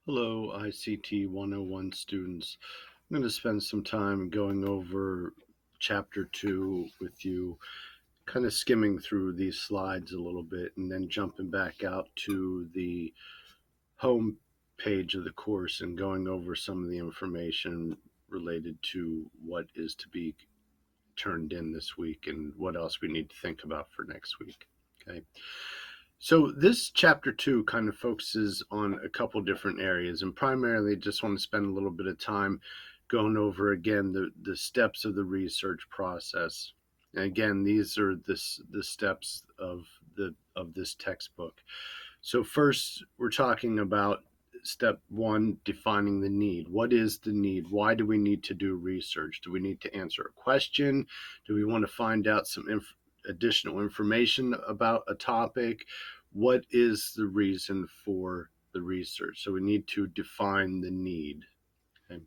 Hello, ICT101 students. I'm going to spend some time going over chapter 2 with you, kind of skimming through these slides a little bit and then jumping back out to the home page of the course and going over some of the information related to what is to be turned in this week and what else we need to think about for next week. Okay. So this chapter 2 kind of focuses on a couple different areas, and primarily just want to spend a little bit of time going over again the steps of the research process. And again, these are the steps of this textbook. So first, we're talking about step 1, defining the need. What is the need? Why do we need to do research? Do we need to answer a question? Do we want to find out some additional information about a topic? What is the reason for the research? So we need to define the need. Okay.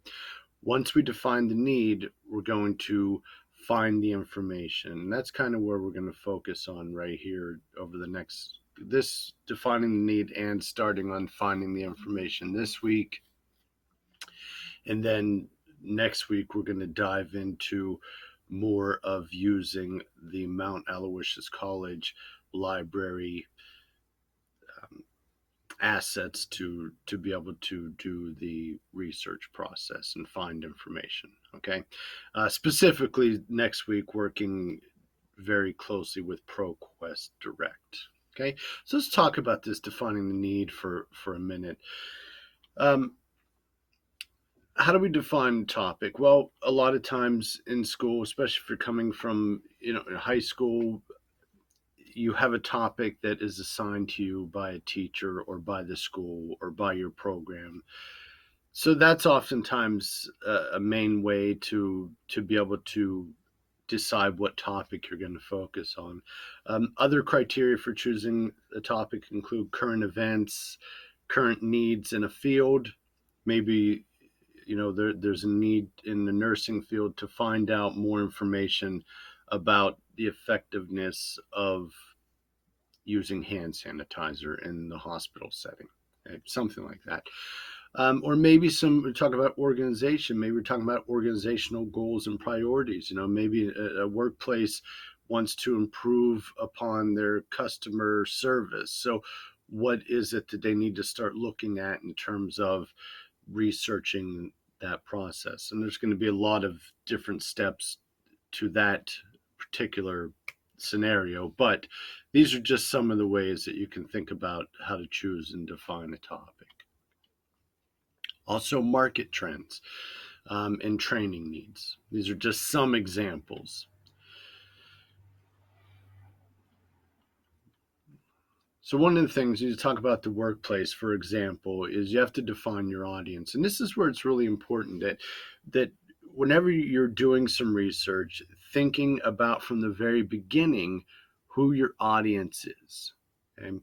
Once we define the need, we're going to find the information. And that's kind of where we're going to focus on right here over the next this defining the need and starting on finding the information this week. And then next week we're going to dive into more of using the Mount Aloysius College library assets to be able to do the research process and find information. Okay, specifically next week working very closely with ProQuest Direct. Okay, so let's talk about this defining the need for a minute. Um, how do we define topic? Well, a lot of times in school, especially if you're coming from high school, you have a topic that is assigned to you by a teacher or by the school or by your program. So that's oftentimes a main way to be able to decide what topic you're going to focus on. Other criteria for choosing a topic include current events, current needs in a field. Maybe there's a need in the nursing field to find out more information about the effectiveness of using hand sanitizer in the hospital setting, okay? Something like that. Or maybe we're talking about organization. Maybe we're talking about organizational goals and priorities. Maybe a workplace wants to improve upon their customer service. So, what is it that they need to start looking at in terms of researching that process? And there's going to be a lot of different steps to that particular scenario, but these are just some of the ways that you can think about how to choose and define a topic. Also, market trends and training needs. These are just some examples. So one of the things you talk about the workplace, for example, is you have to define your audience, and this is where it's really important that whenever you're doing some research, thinking about from the very beginning who your audience is. Okay?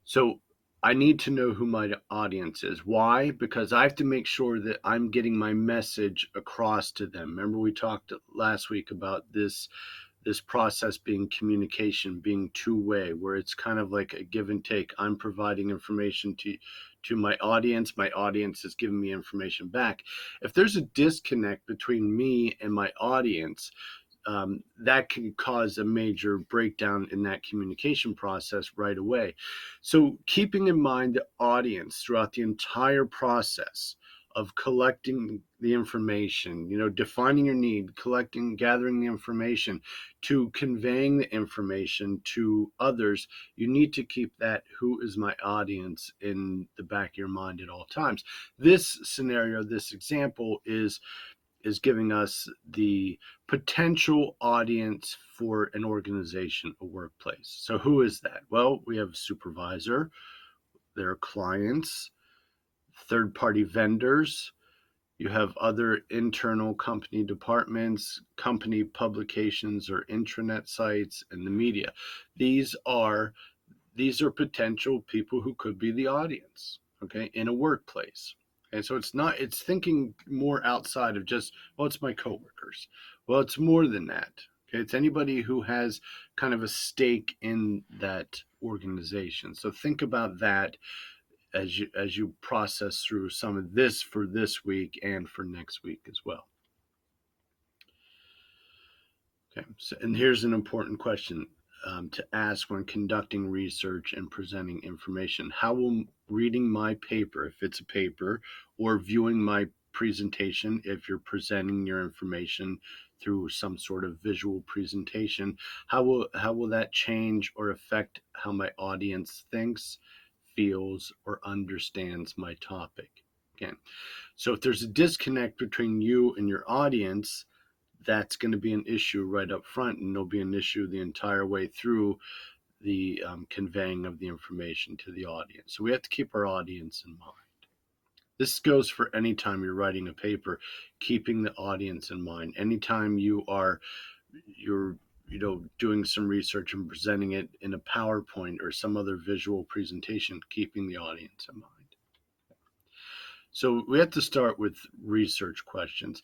So I need to know who my audience is. Why? Because I have to make sure that I'm getting my message across to them. Remember, we talked last week about this process being communication, being two-way, where it's kind of like a give and take. I'm providing information to my audience is giving me information back. If there's a disconnect between me and my audience, that can cause a major breakdown in that communication process right away. So keeping in mind the audience throughout the entire process of collecting the information, defining your need, collecting, gathering the information, to conveying the information to others, you need to keep that who is my audience in the back of your mind at all times. This scenario, this example is giving us the potential audience for an organization, a workplace. So who is that? Well, we have a supervisor, there are clients, third-party vendors, you have other internal company departments, company publications or intranet sites, and the media. These are potential people who could be the audience, okay, in a workplace. And so it's thinking more outside of just, well, it's my coworkers. Well, it's more than that. Okay, it's anybody who has kind of a stake in that organization. So think about that as you process through some of this for this week and for next week as well. Okay, so, and here's an important question to ask when conducting research and presenting information. How will reading my paper, if it's a paper, or viewing my presentation, if you're presenting your information through some sort of visual presentation, how will that change or affect how my audience thinks, feels, or understands my topic? Again, so if there's a disconnect between you and your audience, that's going to be an issue right up front, and it'll be an issue the entire way through the conveying of the information to the audience. So we have to keep our audience in mind. This goes for any time you're writing a paper, keeping the audience in mind. Anytime you're doing some research and presenting it in a PowerPoint or some other visual presentation, keeping the audience in mind. So we have to start with research questions.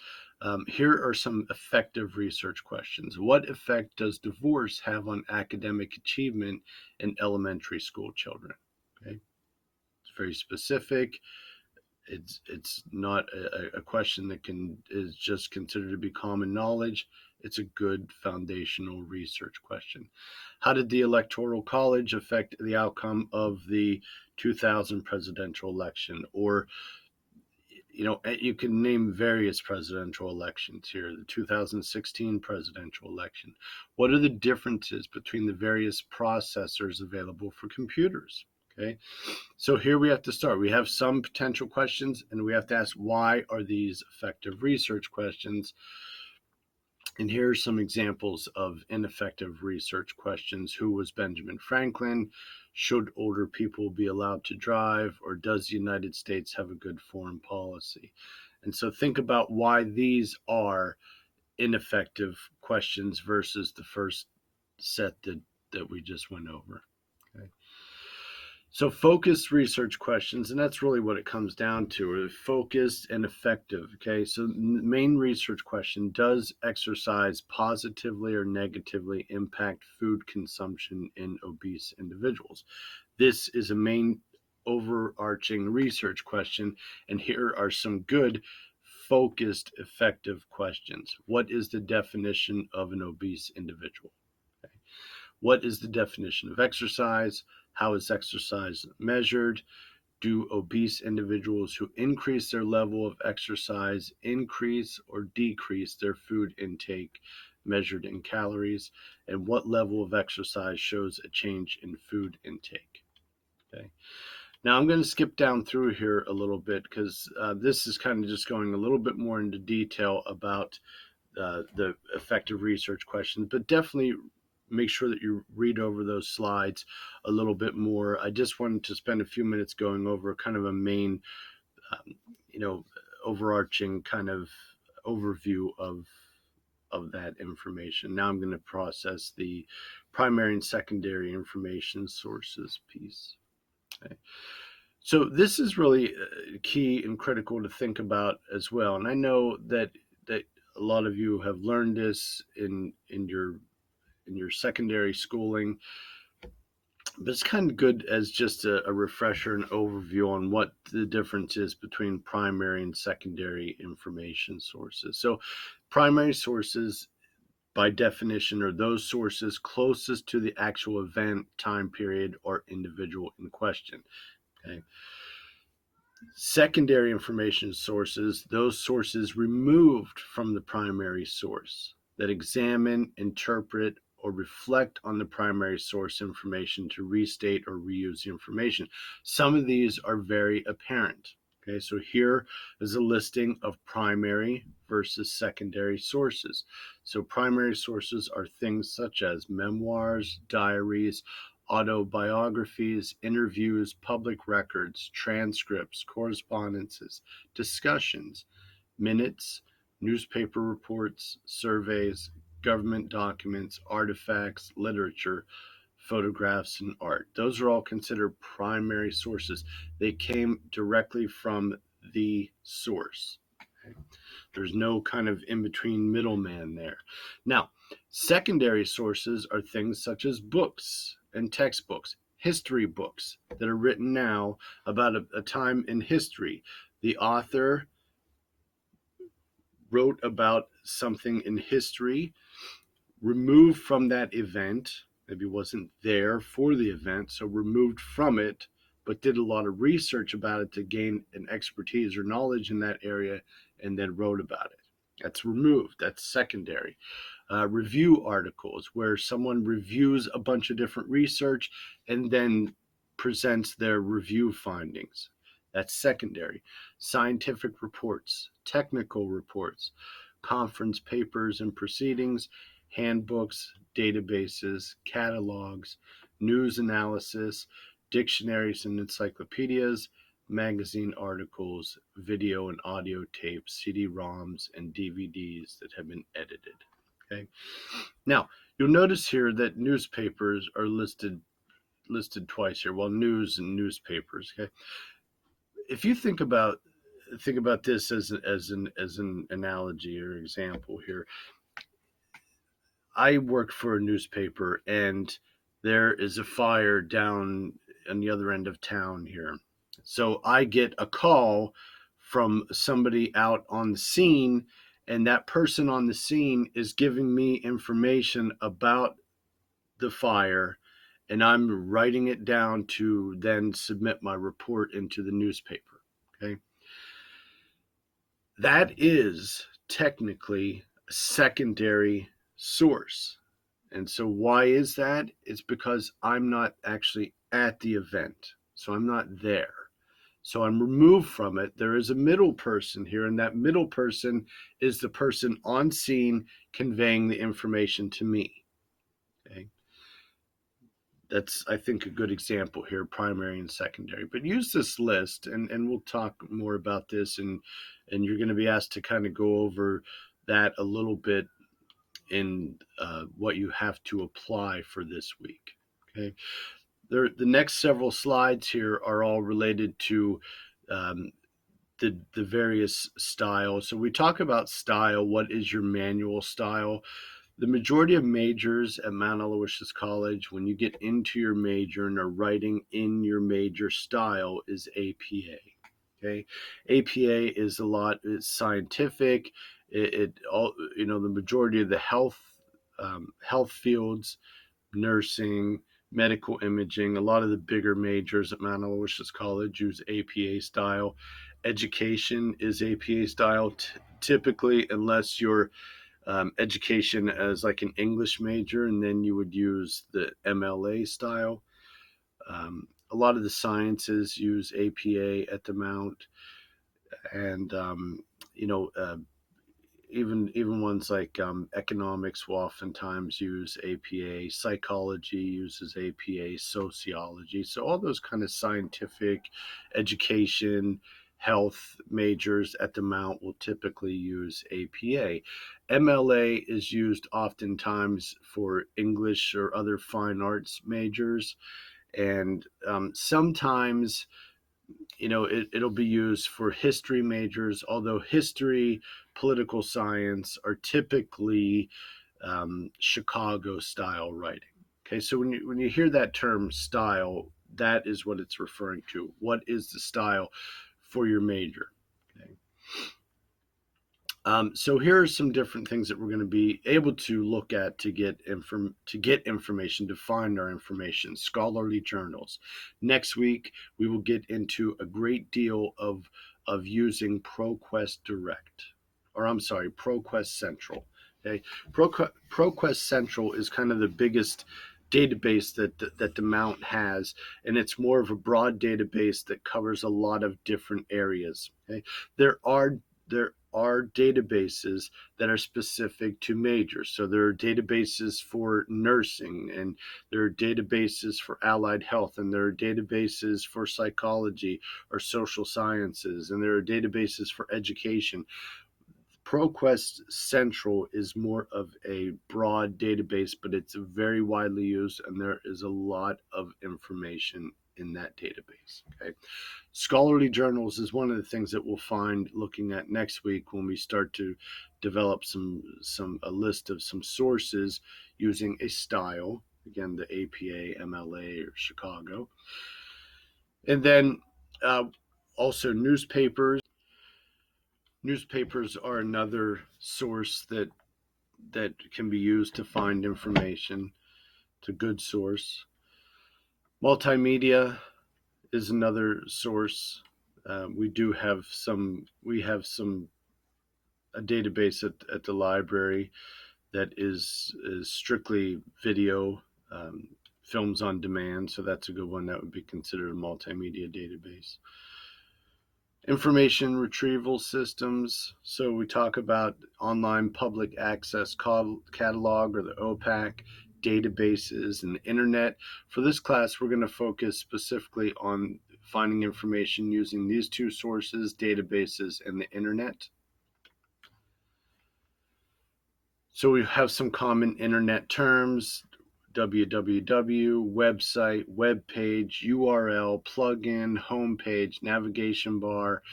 Here are some effective research questions. What effect does divorce have on academic achievement in elementary school children? Okay, it's very specific. It's not a question that is just considered to be common knowledge. It's a good foundational research question. How did the Electoral College affect the outcome of the 2000 presidential election? Or you can name various presidential elections here, the 2016 presidential election. What are the differences between the various processors available for computers? Okay, so here we have to start. We have some potential questions, and we have to ask, why are these effective research questions? And here are some examples of ineffective research questions. Who was Benjamin Franklin? Should older people be allowed to drive? Or does the United States have a good foreign policy? And so think about why these are ineffective questions versus the first set that we just went over. Okay. So focused research questions, and that's really what it comes down to, are focused and effective. Okay, so the main research question: does exercise positively or negatively impact food consumption in obese individuals? This is a main overarching research question, and here are some good focused effective questions. What is the definition of an obese individual? Okay. What is the definition of exercise? How is exercise measured? Do obese individuals who increase their level of exercise increase or decrease their food intake measured in calories? And what level of exercise shows a change in food intake? Okay. Now I'm going to skip down through here a little bit because this is kind of just going a little bit more into detail about the effective research questions, but definitely make sure that you read over those slides a little bit more. I just wanted to spend a few minutes going over kind of a main, overarching kind of overview of that information. Now I'm going to process the primary and secondary information sources piece. Okay. So this is really key and critical to think about as well. And I know that a lot of you have learned this in your secondary schooling, but it's kind of good as just a refresher and overview on what the difference is between primary and secondary information sources. So primary sources, by definition, are those sources closest to the actual event, time period, or individual in question. Okay. Secondary information sources, those sources removed from the primary source that examine, interpret, or reflect on the primary source information to restate or reuse the information. Some of these are very apparent. Okay, so here is a listing of primary versus secondary sources. So primary sources are things such as memoirs, diaries, autobiographies, interviews, public records, transcripts, correspondences, discussions, minutes, newspaper reports, surveys, government documents, artifacts, literature, photographs, and art. Those are all considered primary sources. They came directly from the source. Okay. There's no kind of in-between middleman there. Now, secondary sources are things such as books and textbooks, history books that are written now about a time in history. The author wrote about something in history, removed from that event, maybe wasn't there for the event, so removed from it, but did a lot of research about it to gain an expertise or knowledge in that area, and then wrote about it. That's removed, that's secondary. Review articles where someone reviews a bunch of different research and then presents their review findings. That's secondary. Scientific reports, technical reports, conference papers and proceedings, handbooks, databases, catalogs, news analysis, dictionaries and encyclopedias, magazine articles, video and audio tapes, CD-ROMs, and DVDs that have been edited. Okay. Now, you'll notice here that newspapers are listed twice here. Well, news and newspapers. Okay. If you think about this as an analogy or example here, I work for a newspaper, and there is a fire down on the other end of town here. So I get a call from somebody out on the scene, and that person on the scene is giving me information about the fire, and I'm writing it down to then submit my report into the newspaper. Okay. That is technically a secondary source. And so, why is that? It's because I'm not actually at the event. So, I'm not there. So, I'm removed from it. There is a middle person here, and that middle person is the person on scene conveying the information to me. Okay. That's, I think, a good example here, primary and secondary. But use this list, and we'll talk more about this, and you're going to be asked to kind of go over that a little bit in what you have to apply for this week. Okay, the next several slides here are all related to um, the various styles. So we talk about style. What is your manual style? The majority of majors at Mount Aloysius College, when you get into your major and are writing in your major style, is APA. Okay, APA is a lot. It's scientific. It all, the majority of the health fields, nursing, medical imaging. A lot of the bigger majors at Mount Aloysius College use APA style. Education is APA style typically, unless you're education as like an English major, and then you would use the MLA style. A lot of the sciences use APA at the Mount, and you know, even ones like economics will oftentimes use APA. Psychology uses APA. Sociology. So all those kind of scientific, education, health majors at the Mount will typically use APA. MLA is used oftentimes for English or other fine arts majors, and sometimes it'll be used for history majors, although history, political science are typically Chicago style writing. Okay, so when you hear that term style, that is what it's referring to. What is the style for your major? Okay. So here are some different things that we're going to be able to look at to get information, to find our information. Scholarly journals. Next week we will get into a great deal of using ProQuest Direct, or I'm sorry, ProQuest Central. Okay, ProQuest Central is kind of the biggest database that the Mount has, and it's more of a broad database that covers a lot of different areas. Okay, there are databases that are specific to majors. So there are databases for nursing, and there are databases for allied health, and there are databases for psychology or social sciences, and there are databases for education. ProQuest Central is more of a broad database, but it's very widely used, and there is a lot of information in that database. Okay, scholarly journals is one of the things that we'll find looking at next week when we start to develop a list of some sources using a style. again, the APA, MLA, or Chicago. And then also newspapers are another source that can be used to find information. It's a good source. Multimedia is another source. We have some a database at the library that is strictly video, um, films on demand. So that's a good one. That would be considered a multimedia database. Information retrieval systems. So we talk about online public access catalog, or the OPAC, databases, and the internet. For this class, we're going to focus specifically on finding information using these two sources, databases and the internet. So we have some common internet terms: www, website, web page, URL, plugin, homepage, navigation bar.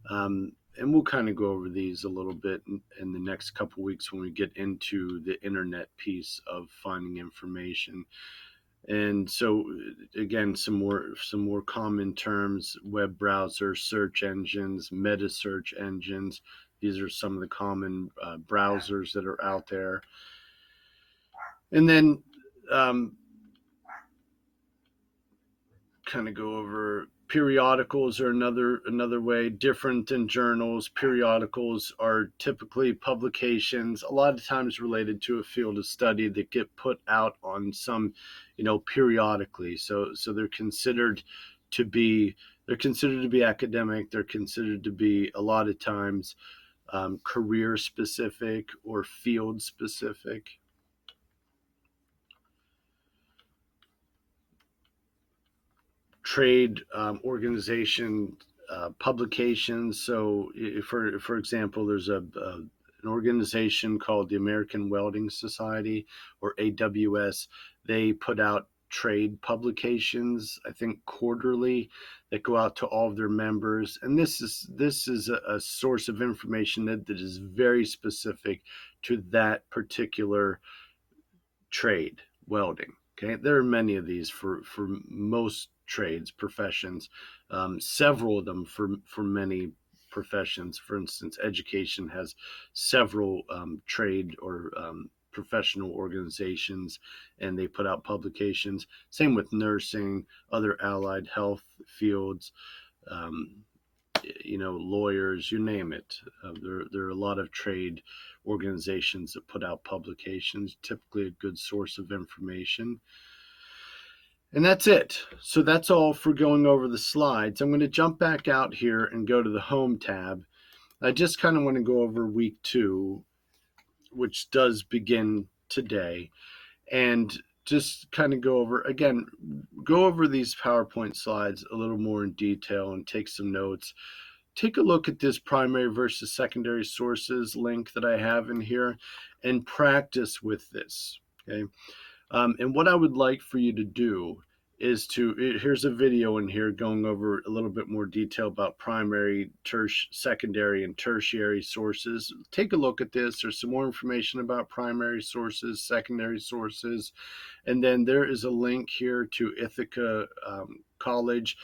And we'll kind of go over these a little bit in the next couple weeks when we get into the internet piece of finding information. And so again, some more common terms: web browser, search engines, meta search engines. These are some of the common browsers that are out there. And then kind of go over periodicals are another way. Different than journals, periodicals are typically publications, a lot of times related to a field of study, that get put out on some, periodically. So they're considered to be academic. They're considered to be a lot of times career specific or field specific. Trade organization publications. So, for example, there's an organization called the American Welding Society, or AWS. They put out trade publications, I think quarterly, that go out to all of their members. And this is a source of information that is very specific to that particular trade, welding. Okay, there are many of these for most trades, professions, several of them for many professions. For instance, education has several trade or professional organizations, and they put out publications. Same with nursing, other allied health fields, um, lawyers, you name it. There are a lot of trade organizations that put out publications, typically a good source of information. And that's it. So that's all for going over the slides. I'm going to jump back out here and go to the home tab. I just kind of want to go over week 2, which does begin today, and just kind of go over these PowerPoint slides a little more in detail and take some notes. Take a look at this primary versus secondary sources link that I have in here and practice with this. Okay. And what I would like for you to do is here's a video in here going over a little bit more detail about primary, secondary, and tertiary sources. Take a look at this. There's some more information about primary sources, secondary sources, and then there is a link here to Ithaca College,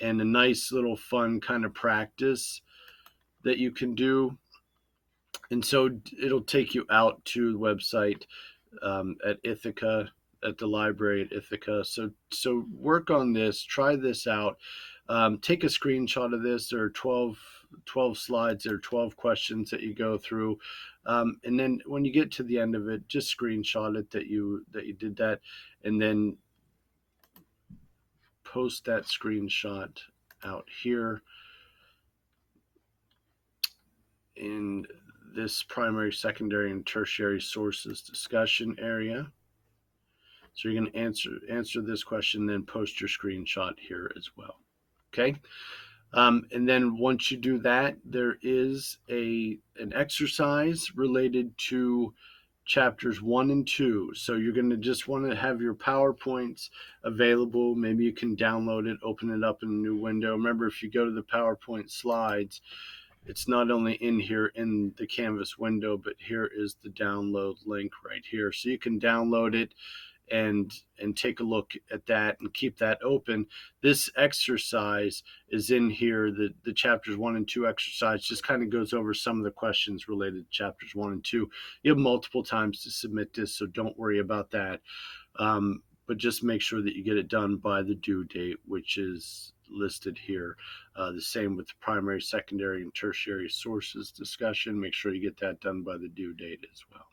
and a nice little fun kind of practice that you can do. And so it'll take you out to the website at Ithaca, at the library at Ithaca. So work on this, try this out. Take a screenshot of this. There are 12 slides. There are 12 questions that you go through. And then when you get to the end of it, just screenshot it that you did that, and then post that screenshot out here in this primary, secondary, and tertiary sources discussion area. So you're going to answer this question, then post your screenshot here as well. Okay. And then once you do that, there is an exercise related to chapters 1 and 2. So you're going to just want to have your PowerPoints available. Maybe you can download it, open it up in a new window. Remember, if you go to the PowerPoint slides, it's not only in here in the Canvas window, but here is the download link right here. So you can download it and take a look at that and keep that open. This exercise is in here. The chapters 1 and 2 exercise just kind of goes over some of the questions related to chapters 1 and 2. You have multiple times to submit this, so don't worry about that. But just make sure that you get it done by the due date, which is listed here. The same with the primary, secondary, and tertiary sources discussion. Make sure you get that done by the due date as well.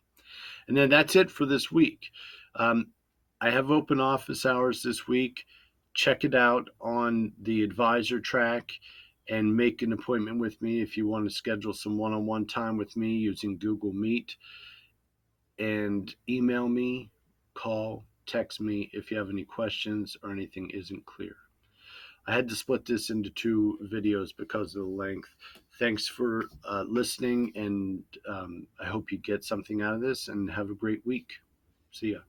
And then that's it for this week. Um, I have open office hours this week. Check it out on the advisor track and make an appointment with me if you want to schedule some one on one time with me using Google Meet. And email me, call, text me if you have any questions or anything isn't clear. I had to split this into 2 videos because of the length. Thanks for listening, and I hope you get something out of this and have a great week. See ya.